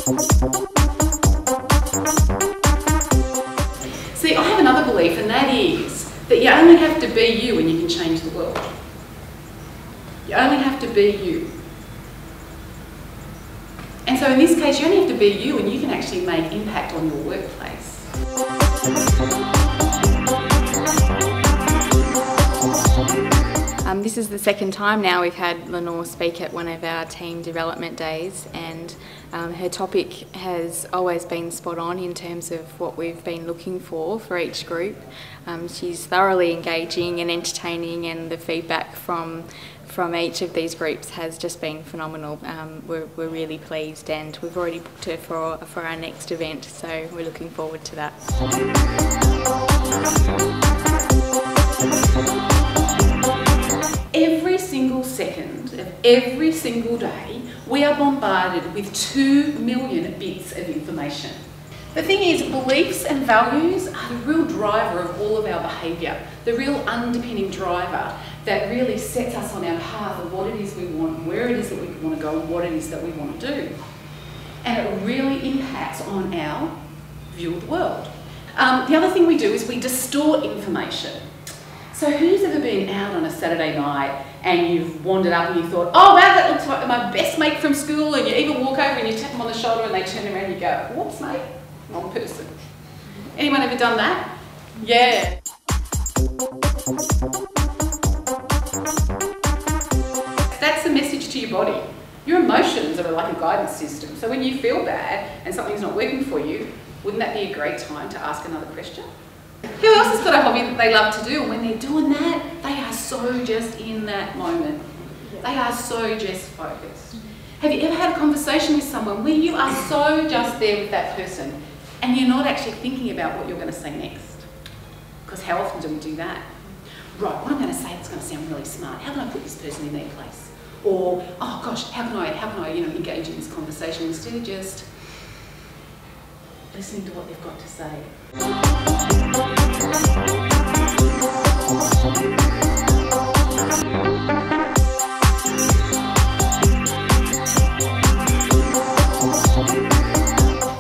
See, I have another belief, and that is that you only have to be you and you can change the world. You only have to be you. And so in this case, you only have to be you and you can actually make impact on your workplace. This is the second time now we've had Lenore speak at one of our team development days, and her topic has always been spot on in terms of what we've been looking for each group. She's thoroughly engaging and entertaining, and the feedback from each of these groups has just been phenomenal. We're really pleased, and we've already booked her for our next event, so we're looking forward to that. Every single second of every single day, we are bombarded with 2 million bits of information. The thing is, beliefs and values are the real driver of all of our behaviour, the real underpinning driver that really sets us on our path of what it is we want, where it is that we want to go, and what it is that we want to do. And it really impacts on our view of the world. The other thing we do is we distort information. So who's ever been out on a Saturday night and you've wandered up and you thought, oh wow, that looks like my best mate from school, and you even walk over and you tap them on the shoulder and they turn around and you go, whoops mate, wrong person. Anyone ever done that? Yeah. That's the message to your body. Your emotions are like a guidance system. So when you feel bad and something's not working for you, wouldn't that be a great time to ask another question? Who else has got a hobby that they love to do, and when they're doing that, they are so just in that moment. They are so just focused. Have you ever had a conversation with someone where you are so just there with that person and you're not actually thinking about what you're going to say next? Because how often do we do that? Right, what I'm going to say that's going to sound really smart. How can I put this person in their place? Or, oh gosh, how can I engage in this conversation instead of just listening to what they've got to say.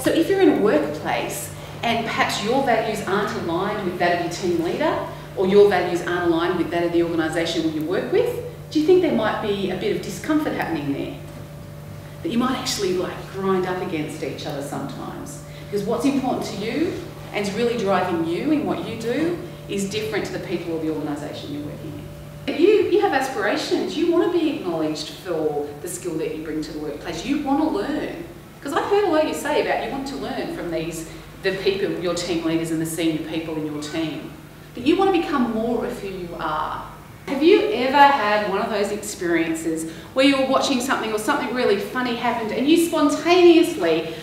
So if you're in a workplace and perhaps your values aren't aligned with that of your team leader, or your values aren't aligned with that of the organisation you work with, do you think there might be a bit of discomfort happening there? That you might actually grind up against each other sometimes? Because what's important to you and is really driving you in what you do is different to the people or the organisation you're working in. You have aspirations. You want to be acknowledged for the skill that you bring to the workplace. You want to learn. Because I've heard a lot you say about you want to learn from the people, your team leaders and the senior people in your team. But you want to become more of who you are. Have you ever had one of those experiences where you were watching something or something really funny happened and you spontaneously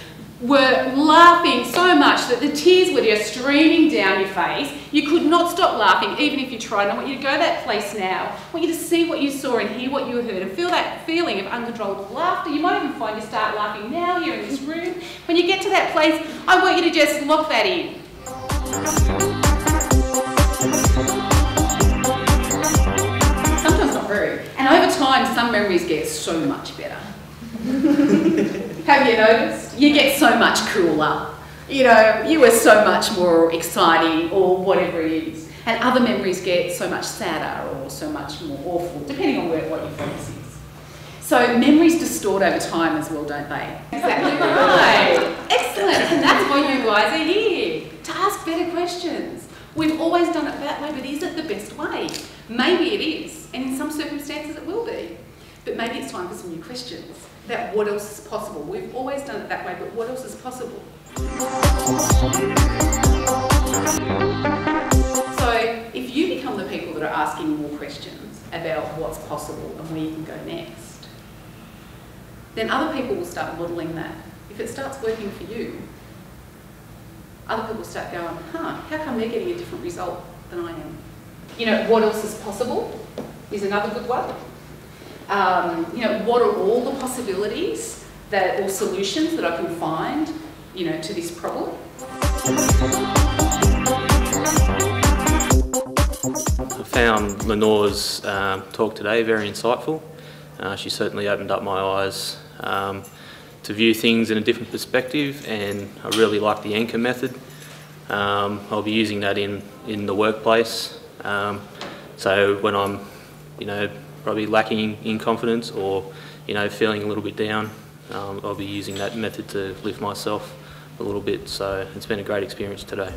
were laughing so much that the tears were just streaming down your face? You could not stop laughing even if you tried. And I want you to go to that place now. I want you to see what you saw and hear what you heard and feel that feeling of uncontrollable laughter. You might even find you start laughing now here in this room. When you get to that place, I want you to just lock that in. Sometimes not very. And over time, some memories get so much better. Have you noticed? You get so much cooler. You know, you were so much more exciting or whatever it is. And other memories get so much sadder or so much more awful, depending on what your focus is. So memories distort over time as well, don't they? Exactly right. Excellent. And that's why you guys are here, to ask better questions. We've always done it that way, but is it the best way? Maybe it is, and in some circumstances it will be. But maybe it's time for some new questions about what else is possible. We've always done it that way, but what else is possible? So if you become the people that are asking more questions about what's possible and where you can go next, then other people will start modelling that. If it starts working for you, other people start going, how come they're getting a different result than I am? You know, what else is possible is another good one. You know, what are all the possibilities or solutions that I can find, you know, to this problem? I found Lenore's talk today very insightful. She certainly opened up my eyes to view things in a different perspective, and I really like the anchor method. I'll be using that in the workplace. So when I'm, probably lacking in confidence or, feeling a little bit down, I'll be using that method to lift myself a little bit. So it's been a great experience today.